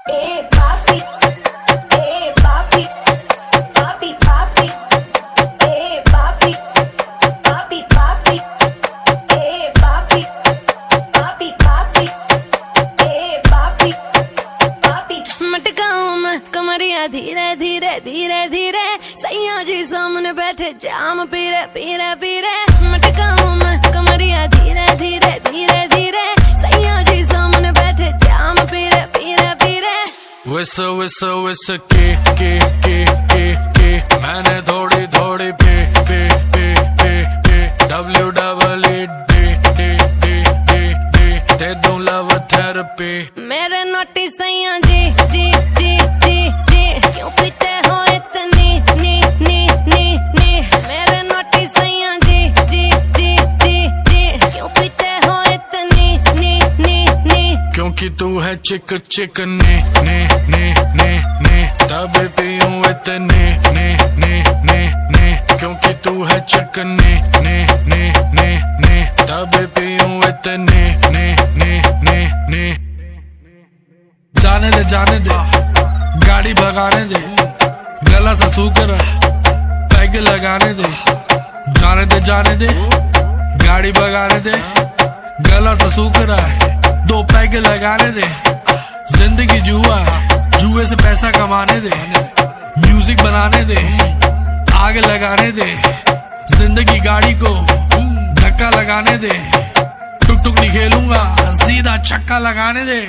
ए पापी, ए पापी, पापी पापी, ए पापी, पापी पापी, ए पापी, पापी पापी, ए पापी, पापी। मटकाऊं मैं कमरिया धीरे धीरे धीरे धीरे, सैया जी सामने बैठे जाम पीरे पीरे पीरे। मटकाऊं मैं कमरिया धीरे धीरे धीरे धीरे, सैया जी सामने बैठे जाम पीरे पीरे पीरे। विस विस विस के मैंने थोड़ी थोड़ी पे पे पे पे पे W double E D D D D D दे दूं लव थेरेपी। मेरे नोटी सैया जी जी जी जी जी, क्यों पीते हो इतनी नी नी नी नी। मेरे नोटी सैया जी जी जी जी जी, क्यों पीते हो इतनी नी नी नी। क्योंकि तू है चिक चिक ने ने ने ने ने, तब पीऊं इतने ने ने ने ने। क्योंकि तू है चिक ने ने ने ने ने, तब पीऊं इतने ने ने ने ने। जाने दे गाड़ी भगाने दे, गला सा सूख रहा पैग लगाने दे। जाने दे गाड़ी भगाने दे, गला सा सूख रहा है दो पैग लगाने दे। जिंदगी जुआ है, जुए से पैसा कमाने दे। म्यूजिक बनाने दे, आग लगाने दे। जिंदगी गाड़ी को धक्का लगाने दे। टुक टुक नहीं खेलूंगा, सीधा छक्का लगाने दे।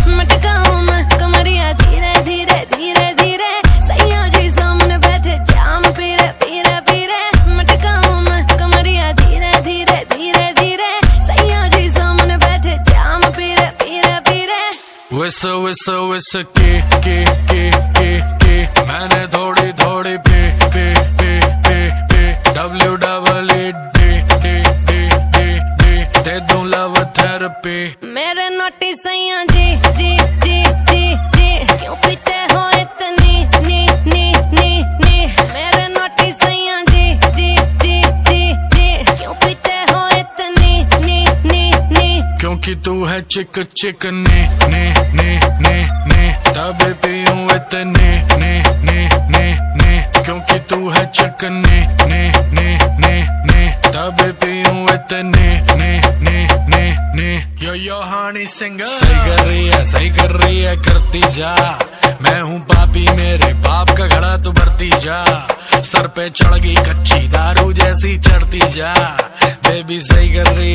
मटकाऊं मैं कमरिया धीरे धीरे धीरे धीरे, सैया जी सामने बैठे जाम पीरे पीरे पीरे। मटकाऊं मैं कमरिया धीरे धीरे धीरे धीरे, सैया जी सामने बैठे जाम पीरे पीरे पीरे। विस विस विस के मैंने थोड़ी थोड़ी पे पे पे पे पे W double E D D D D D दे दूं लव थेरेपी। मेरे नोटी सैया जी जी जी जी जी, क्यों पीते हो इतनी नी नी नी नी। मेरे नोटी सैया जी जी जी जी जी, क्यों पीते हो इतनी नी नी नी। क्योंकि तू है चिक चिक ने ने ने ने ने, तब पीऊं इतने ने ने ने ने। क्योंकि तू है चिक ने ने ने ने ने, तब पीऊं इतने ने ने ने ने। यो हानी सिंगर सही कर रही है करती जा। मैं हूँ पापी, मेरे बाप का घड़ा तू भरती जा। सर पे चढ़ गई कच्ची दारू जैसी चढ़ती जा। बेबी सही कर रही